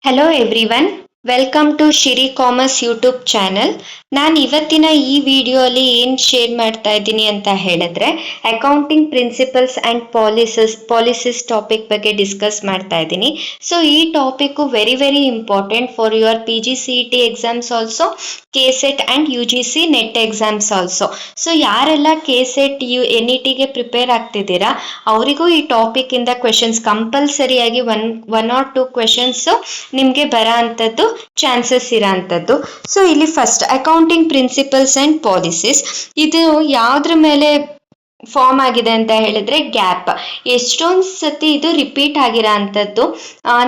Hello everyone, welcome to Shiri commerce YouTube channel. ನಾನು ಇವತ್ತಿನ ಈ ವಿಡಿಯೋಲಿ ಏನು ಶೇರ್ ಮಾಡ್ತಾ ಇದ್ದೀನಿ ಅಂತ ಹೇಳಿದ್ರೆ accounting principles and policies topic ಬಗ್ಗೆ ಡಿಸ್ಕಸ್ ಮಾಡ್ತಾ ಇದ್ದೀನಿ. ಸೊ ಈ topic very very important for your PGCET exams also, KSET and UGC NET exams also. So ಯಾರೆಲ್ಲ KSET NETಗೆ ಪ್ರಿಪೇರ್ ಆಗ್ತಿದ್ದೀರಾ ಅವರಿಗೂ ಈ ಟಾಪಿಕ್ಕಿಂದ ಕ್ವೆಶನ್ಸ್ ಕಂಪಲ್ಸರಿಯಾಗಿ ಒನ್ ಆರ್ ಟು ಕ್ವೆಶನ್ಸ್ ನಿಮಗೆ ಬರೋ ಅಂಥದ್ದು ಚಾನ್ಸಸ್ ಇರೋ ಅಂಥದ್ದು. ಸೊ ಇಲ್ಲಿ first accounting principles and policies, ಇದು ಯಾವುದ್ರ ಮೇಲೆ ಫಾರ್ಮ್ ಆಗಿದೆ ಅಂತ ಹೇಳಿದ್ರೆ ಗ್ಯಾಪ್. ಎಷ್ಟೊಂದು ಸತಿ ಇದು ರಿಪೀಟ್ ಆಗಿರೋ ಅಂಥದ್ದು.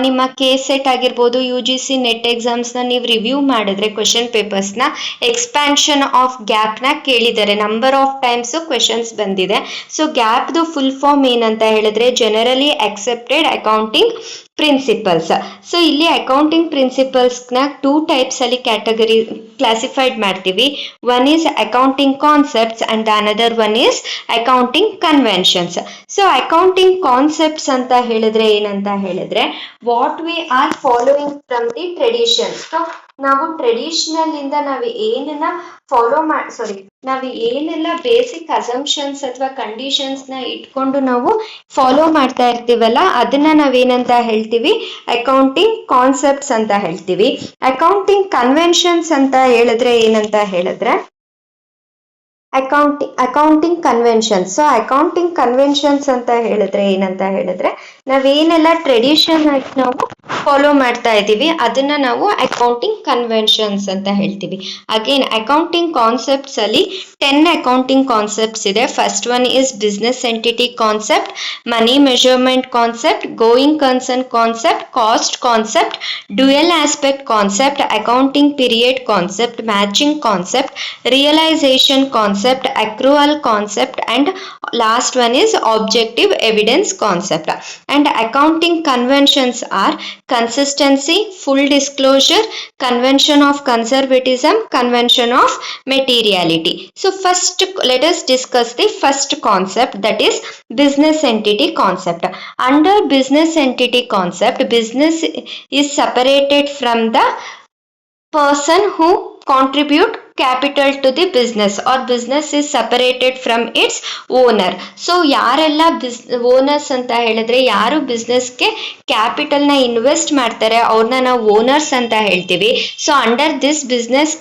ನಿಮ್ಮ KSET ಆಗಿರ್ಬೋದು, UGC ನೆಟ್ ಎಕ್ಸಾಮ್ಸ್ನ ನೀವು ರಿವ್ಯೂ ಮಾಡಿದ್ರೆ ಕ್ವೆಶನ್ ಪೇಪರ್ಸ್ನ ಎಕ್ಸ್ಪ್ಯಾನ್ಷನ್ ಆಫ್ ಗ್ಯಾಪ್ನ ಕೇಳಿದ್ದಾರೆ, ನಂಬರ್ ಆಫ್ ಟೈಮ್ಸು ಕ್ವೆಶನ್ಸ್ ಬಂದಿದೆ. ಸೊ ಗ್ಯಾಪ್ದು ಫುಲ್ ಫಾರ್ಮ್ ಏನಂತ ಹೇಳಿದ್ರೆ generally accepted accounting principles. So ಇಲ್ಲಿ ಅಕೌಂಟಿಂಗ್ ಪ್ರಿನ್ಸಿಪಲ್ಸ್ನ ಟೂ ಟೈಪ್ಸಲ್ಲಿ ಕ್ಲಾಸಿಫೈಡ್ ಮಾಡ್ತೀವಿ. One is accounting concepts and another one is accounting conventions. So accounting concepts ಅಂತ ಹೇಳಿದ್ರೆ ಏನಂತ ಹೇಳಿದ್ರೆ what we are following from the tradition. So ನಾವು traditional ಇಂದ ನಾವು ಏನನ್ನ ನಾವು ಏನೆಲ್ಲ ಬೇಸಿಕ್ ಅಸಂಪ್ಷನ್ಸ್ ಅಥವಾ ಕಂಡೀಷನ್ಸ್ನ ಇಟ್ಕೊಂಡು ನಾವು ಫಾಲೋ ಮಾಡ್ತಾ ಇರ್ತೀವಲ್ಲ ಅದನ್ನ ನಾವೇನಂತ ಹೇಳ್ತೀವಿ, ಅಕೌಂಟಿಂಗ್ ಕಾನ್ಸೆಪ್ಟ್ಸ್ ಅಂತ ಹೇಳ್ತೀವಿ. ಅಕೌಂಟಿಂಗ್ ಕನ್ವೆನ್ಷನ್ಸ್ ಅಂತ ಹೇಳಿದ್ರೆ ಏನಂತ ಹೇಳಿದ್ರೆ accounting conventions. So accounting conventions ಅಂತ ಹೇಳಿದ್ರೆ ಏನಂತ ಹೇಳಿದ್ರೆ ನಾವೇನೆಲ್ಲ ಟ್ರೆಡಿಷನ್ ಆಗಿ ನಾವು ಫಾಲೋ ಮಾಡ್ತಾ ಇದ್ದೀವಿ ಅದನ್ನ ನಾವು ಅಕೌಂಟಿಂಗ್ ಕನ್ವೆನ್ಷನ್ಸ್ ಅಂತ ಹೇಳ್ತೀವಿ. ಅಗೇನ್ ಅಕೌಂಟಿಂಗ್ ಕಾನ್ಸೆಪ್ಟ್ಸ್ ಅಲ್ಲಿ 10 ಅಕೌಂಟಿಂಗ್ ಕಾನ್ಸೆಪ್ಟ್ಸ್ ಇದೆ. First one is business entity concept, money measurement concept, going concern concept, cost concept, dual aspect concept, accounting period concept, matching concept, realisation concept, accrual concept, and last one is objective evidence concept. And accounting conventions are consistency, full disclosure, convention of conservatism, convention of materiality. So first let us discuss the first concept, that is business entity concept. Under business entity concept, business is separated from the person who contribute capital to the business, or business is separated from its owner. So ಯಾರೆಲ್ಲ owners ಅಂತ ಹೇಳಿದ್ರೆ ಯಾರು ಬಿಸ್ನೆಸ್ಗೆ ಕ್ಯಾಪಿಟಲ್ನ invest ಮಾಡ್ತಾರೆ ಅವ್ರನ್ನ ನಾವು owners ಅಂತ ಹೇಳ್ತೀವಿ. So under this business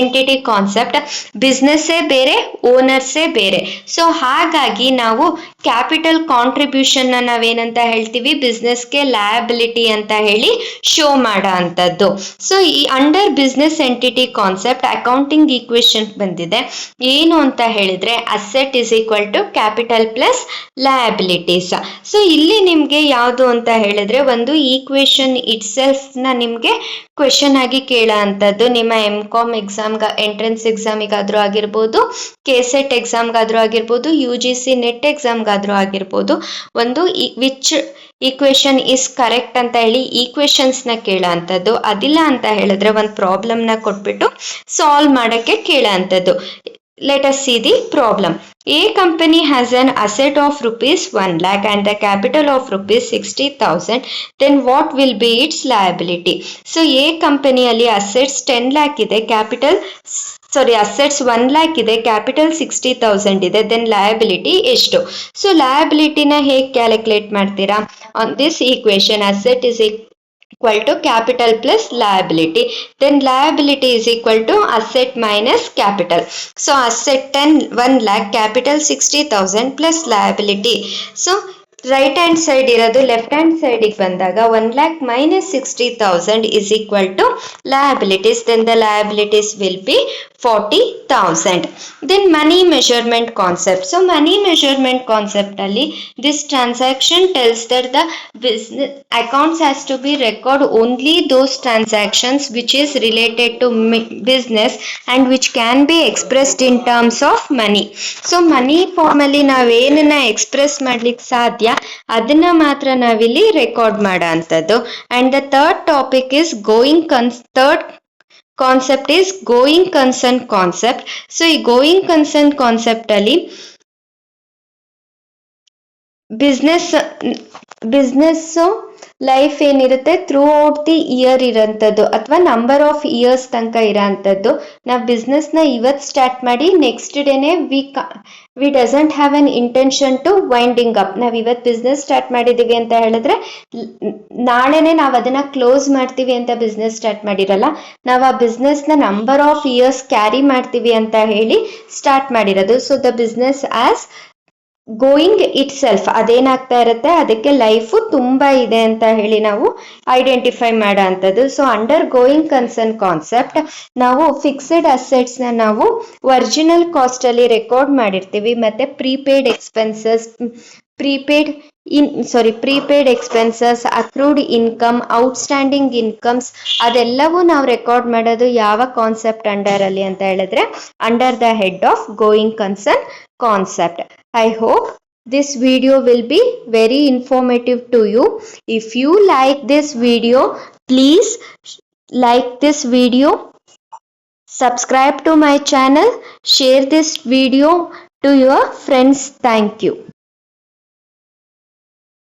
entity concept ಬಿಸ್ನೆಸ್ಸೇ ಬೇರೆ, ಓನರ್ಸೇ ಬೇರೆ. ಸೊ ಹಾಗಾಗಿ ನಾವು ಕ್ಯಾಪಿಟಲ್ ಕಾಂಟ್ರಿಬ್ಯೂಷನ್ ನಾವೇನಂತ ಹೇಳ್ತೀವಿ, ಬಿಸ್ನೆಸ್ಗೆ ಲಯಬಿಲಿಟಿ ಅಂತ ಹೇಳಿ ಶೋ ಮಾಡೋ ಅಂಥದ್ದು. ಸೊ ಈ under business entity concept accounting equation ಬಂದಿದೆ. ಏನು ಅಂತ ಹೇಳಿದ್ರೆ asset is equal to capital plus liabilities. So ಇಲ್ಲಿ ನಿಮಗೆ ಯಾವುದು ಅಂತ ಹೇಳಿದ್ರೆ ಒಂದು ಈಕ್ವೇಶನ್ ಇಟ್ ಸೆಲ್ಫ್ನ ನಿಮಗೆ ಕ್ವೆಶನ್ ಆಗಿ ಕೇಳೋ ಅಂಥದ್ದು. ನಿಮ್ಮ MCOM ಎಂಟ್ರೆನ್ಸ್ ಎಕ್ಸಾಮಿಗಾದ್ರೂ ಆಗಿರ್ಬೋದು, KSET ಎಕ್ಸಾಮ್ಗಾದ್ರೂ ಆಗಿರ್ಬೋದು, UGC ನೆಟ್ ಎಕ್ಸಾಮ್ಗಾದ್ರೂ ಆಗಿರ್ಬೋದು, ಒಂದು ವಿಚ್ ಈಕ್ವೇಶನ್ ಇಸ್ ಕರೆಕ್ಟ್ ಅಂತ ಹೇಳಿ ಈಕ್ವೇಶನ್ಸ್ನ ಕೇಳೋ ಅಂಥದ್ದು. ಅದಿಲ್ಲ ಅಂತ ಹೇಳಿದ್ರೆ ಒಂದು ಪ್ರಾಬ್ಲಮ್ನ ಕೊಟ್ಬಿಟ್ಟು ಸಾಲ್ವ್ ಮಾಡೋಕ್ಕೆ ಕೇಳೋ ಅಂಥದ್ದು. Let us see the problem. A company has an asset of rupees 1 lakh and the capital of rupees 60,000. Then what will be its liability? So A company ಅಲ್ಲಿ assets 10 lakh ಇದೆ, assets 1 lakh ಇದೆ, capital 60,000 ಇದೆ. Then liability ಎಷ್ಟು? So ಲಯಬಿಲಿಟಿನ ಹೇಗೆ calculate ಮಾಡ್ತೀರಾ? On this equation asset is equal to capital plus liability, then liability is equal to asset minus capital. So asset 1 lakh, capital 60,000 plus liability. So right hand side ಇರೋದು left hand ಸೈಡಿಗೆ ಬಂದಾಗ 1 lakh minus 60,000 is equal to liabilities. Then the liabilities will be 40,000. Then money measurement concept. So money measurement concept ಅಲ್ಲಿ this transaction tells that the business accounts has to be record only those transactions which is related to business and which can be expressed in terms of money. So money form ಅಲ್ಲಿ ನಾವೇನನ್ನ express ಮಾಡ್ಲಿಕ್ಕೆ ಸಾಧ್ಯ ಅದನ್ನ ಮಾತ್ರ ನಾವಿಲ್ಲಿ record ಮಾಡೋ ಅಂಥದ್ದು. And the third topic is third concept is going concern concept. So ಈ going concern concept ಅಲ್ಲಿ ಬಿಸ್ನೆಸ್ ಲೈಫ್ ಏನಿರುತ್ತೆ ಥ್ರೂ ಔಟ್ ದಿ ಇಯರ್ ಇರೋಂಥದ್ದು ಅಥವಾ ನಂಬರ್ ಆಫ್ ಇಯರ್ಸ್ ತನಕ ಇರೋಂಥದ್ದು. ನಾವು ಬಿಸ್ನೆಸ್ನ ಇವತ್ತು ಸ್ಟಾರ್ಟ್ ಮಾಡಿ ನೆಕ್ಸ್ಟ್ ಡೇನೆ we doesn't have an intention to winding up. ನಾವು ಇವತ್ತು ಬಿಸ್ನೆಸ್ ಸ್ಟಾರ್ಟ್ ಮಾಡಿದ್ದೀವಿ ಅಂತ ಹೇಳಿದ್ರೆ ನಾಳೆನೆ ನಾವು ಅದನ್ನ ಕ್ಲೋಸ್ ಮಾಡ್ತೀವಿ ಅಂತ ಬಿಸ್ನೆಸ್ ಸ್ಟಾರ್ಟ್ ಮಾಡಿರಲ್ಲ. ನಾವು ಆ ಬಿಸ್ನೆಸ್ನ ನಂಬರ್ ಆಫ್ ಇಯರ್ಸ್ ಕ್ಯಾರಿ ಮಾಡ್ತೀವಿ ಅಂತ ಹೇಳಿ ಸ್ಟಾರ್ಟ್ ಮಾಡಿರೋದು. So the business as going itself ಅದೇನಾಗ್ತಾ ಇರುತ್ತೆ, ಅದಕ್ಕೆ ಲೈಫು ತುಂಬಾ ಇದೆ ಅಂತ ಹೇಳಿ ನಾವು ಐಡೆಂಟಿಫೈ ಮಾಡೋ ಅಂಥದ್ದು. So under going concern concept ನಾವು ಫಿಕ್ಸ್ಡ್ ಅಸೆಟ್ಸ್ನ ನಾವು ಒರಿಜಿನಲ್ ಕಾಸ್ಟಲ್ಲಿ ರೆಕಾರ್ಡ್ ಮಾಡಿರ್ತೀವಿ, ಮತ್ತೆ prepaid expenses, prepaid expenses, accrued income, outstanding incomes ಅದೆಲ್ಲವೂ ನಾವು ರೆಕಾರ್ಡ್ ಮಾಡೋದು ಯಾವ ಕಾನ್ಸೆಪ್ಟ್ ಅಂಡರ್ ಅಲ್ಲಿ ಅಂತ ಹೇಳಿದ್ರೆ under the head of going concern concept. I hope this video will be very informative to you. If you like this video, please like this video, subscribe to my channel, share this video to your friends. Thank you.